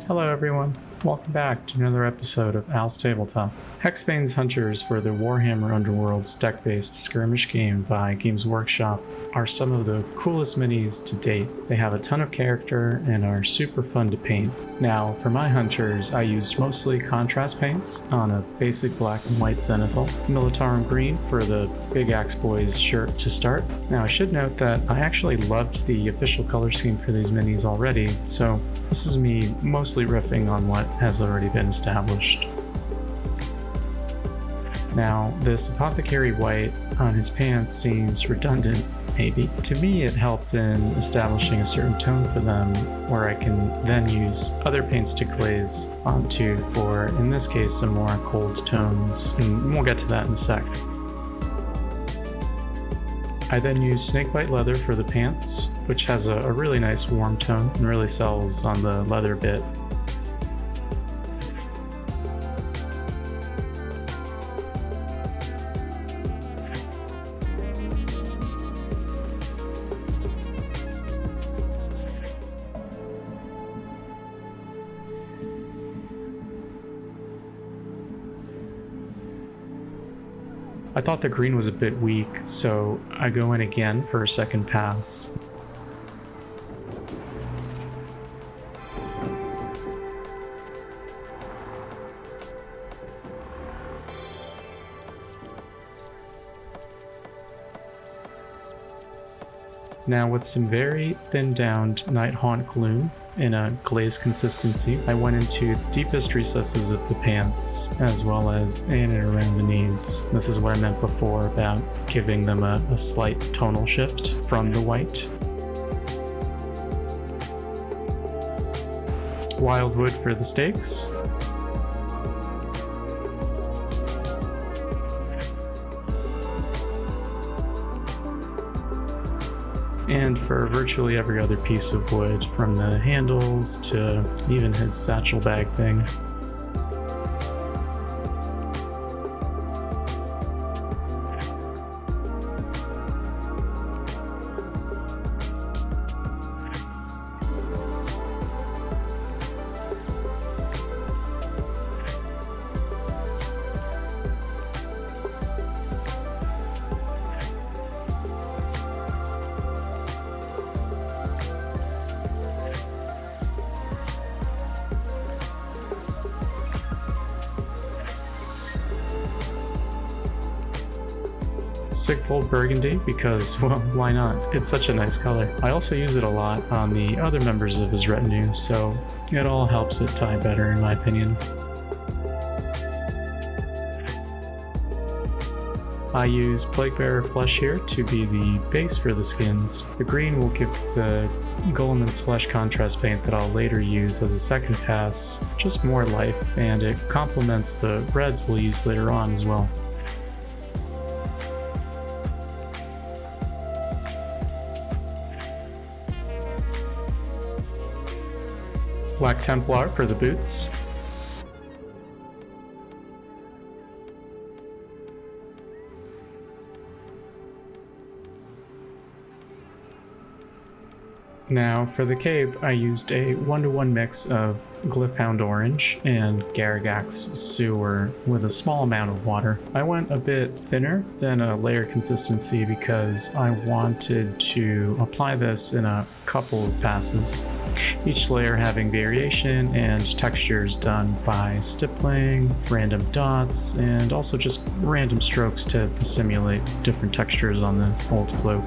Hello everyone, welcome back to another episode of Al's Tabletop. Hexbane's Hunters for the Warhammer Underworlds deck-based skirmish game by Games Workshop are some of the coolest minis to date. They have a ton of character and are super fun to paint. Now, for my hunters, I used mostly contrast paints on a basic black and white zenithal, Militarum green for the Big Axe Boys shirt to start. Now, I should note that I actually loved the official color scheme for these minis already, so this is me mostly riffing on what has already been established. Now, this apothecary white on his pants seems redundant, maybe. To me, it helped in establishing a certain tone for them, where I can then use other paints to glaze onto for, in this case, some more cold tones, and we'll get to that in a sec. I then use snakebite leather for the pants, which has a really nice warm tone and really sells on the leather bit. I thought the green was a bit weak, so I go in again for a second pass. Now, with some very thin-downed Nighthaunt gloom in a glaze consistency, I went into the deepest recesses of the pants, as well as in and around the knees. This is what I meant before about giving them a slight tonal shift from the white. Wildwood for the stakes. And for virtually every other piece of wood, from the handles to even his satchel bag thing. Sigfold Burgundy because, well, why not? It's such a nice color. I also use it a lot on the other members of his retinue, so it all helps it tie better in my opinion. I use Plaguebearer Flesh here to be the base for the skins. The green will give the Guilliman's Flesh contrast paint that I'll later use as a second pass just more life, and it complements the reds we'll use later on as well. Black Templar for the boots. Now for the cape, I used a 1-to-1 mix of Glyphound Orange and Garrigax Sewer with a small amount of water. I went a bit thinner than a layer consistency because I wanted to apply this in a couple of passes, each layer having variation and textures done by stippling, random dots, and also just random strokes to simulate different textures on the old cloak.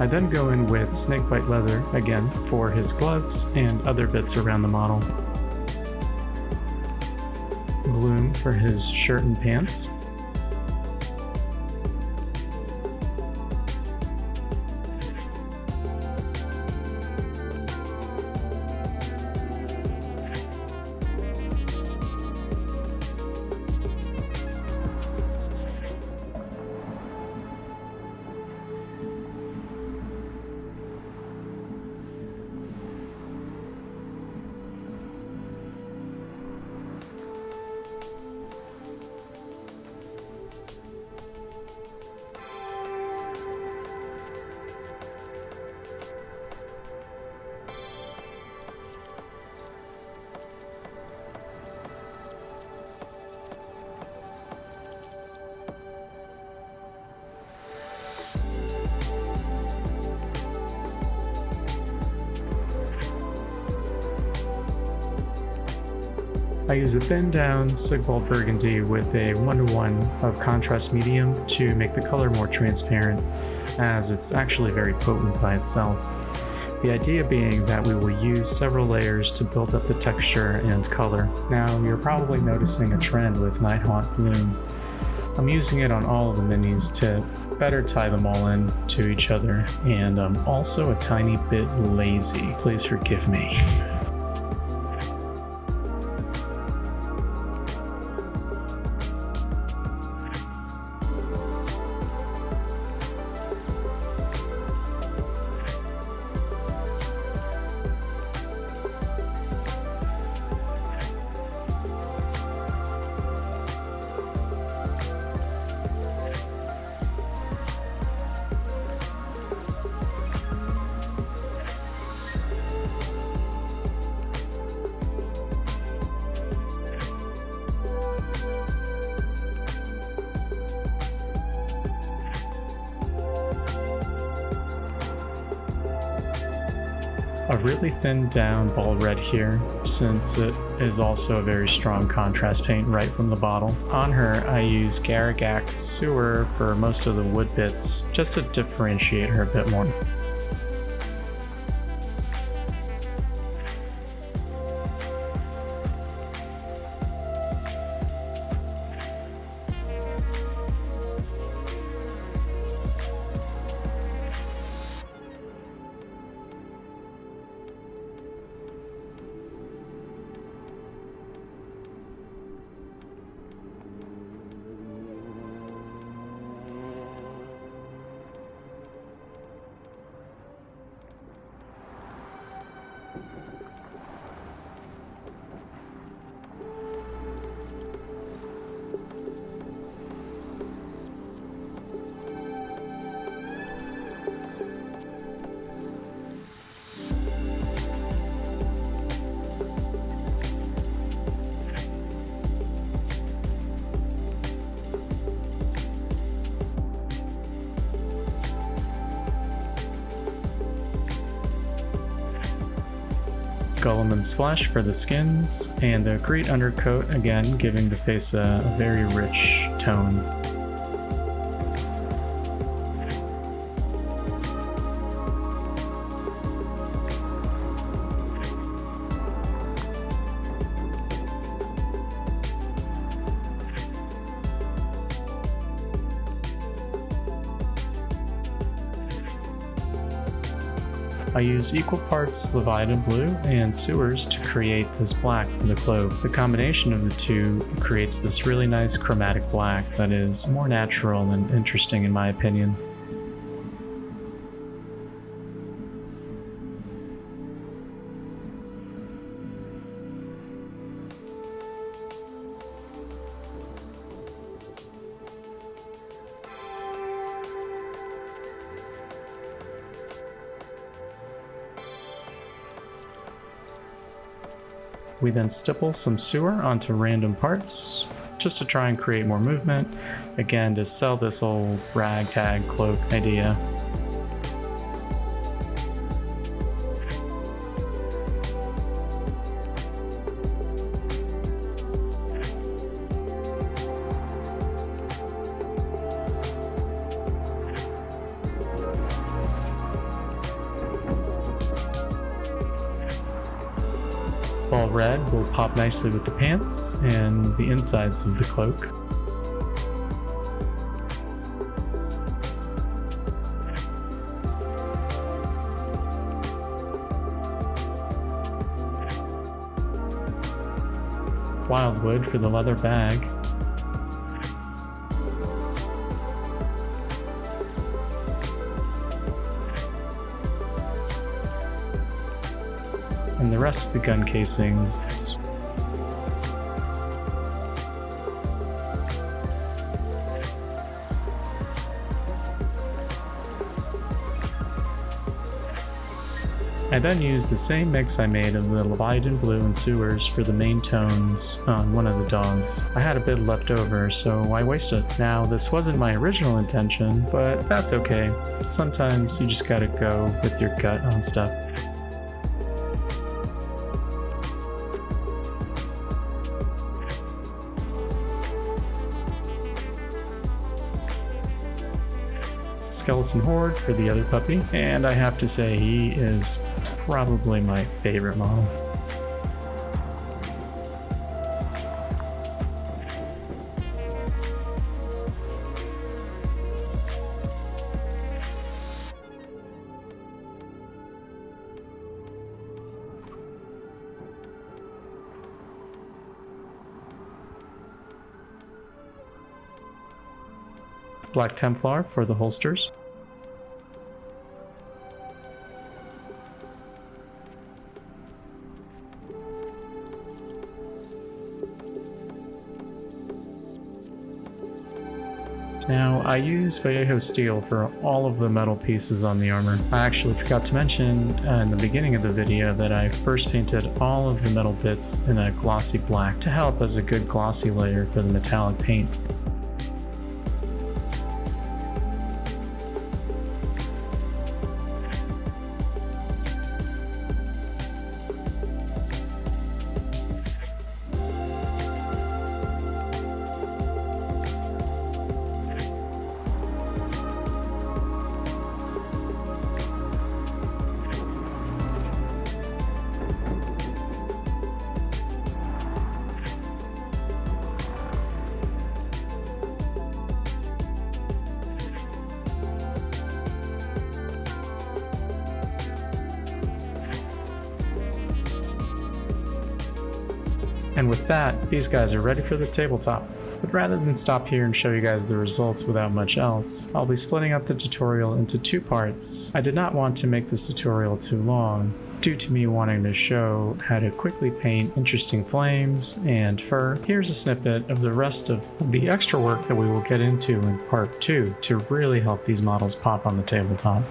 I then go in with snakebite leather again for his gloves and other bits around the model. Gloom for his shirt and pants. I use a thin down Sigvald Burgundy with a 1:1 of contrast medium to make the color more transparent, as it's actually very potent by itself. The idea being that we will use several layers to build up the texture and color. Now, you're probably noticing a trend with Nighthawk Gloom. I'm using it on all of the minis to better tie them all in to each other, and I'm also a tiny bit lazy. Please forgive me. A really thinned down ball red here, since it is also a very strong contrast paint right from the bottle. On her, I use Garagax Sewer for most of the wood bits, just to differentiate her a bit more. Gulliman's Flesh for the skins, and the Great Undercoat, again giving the face a very rich tone. I use equal parts Leviathan Blue and Sewers to create this black for the cloak. The combination of the two creates this really nice chromatic black that is more natural and interesting in my opinion. We then stipple some sewer onto random parts, just to try and create more movement, again to sell this old ragtag cloak idea. Ball red will pop nicely with the pants and the insides of the cloak. Wildwood for the leather bag. And the rest of the gun casings. I then used the same mix I made of the Leviathan Blue and Sewers for the main tones on one of the dogs. I had a bit left over, so why waste it? Now, this wasn't my original intention, but that's okay. Sometimes you just gotta go with your gut on stuff. skeleton horde for the other puppy, and I have to say he is probably my favorite model. Black Templar for the holsters. Now, I use Vallejo steel for all of the metal pieces on the armor. I actually forgot to mention in the beginning of the video that I first painted all of the metal bits in a glossy black to help as a good glossy layer for the metallic paint. And with that, these guys are ready for the tabletop. But rather than stop here and show you guys the results without much else, I'll be splitting up the tutorial into two parts. I did not want to make this tutorial too long, due to me wanting to show how to quickly paint interesting flames and fur. Here's a snippet of the rest of the extra work that we will get into in part 2 to really help these models pop on the tabletop.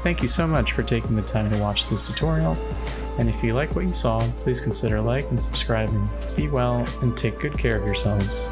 Thank you so much for taking the time to watch this tutorial, and if you like what you saw, please consider like and subscribing. Be well and take good care of yourselves.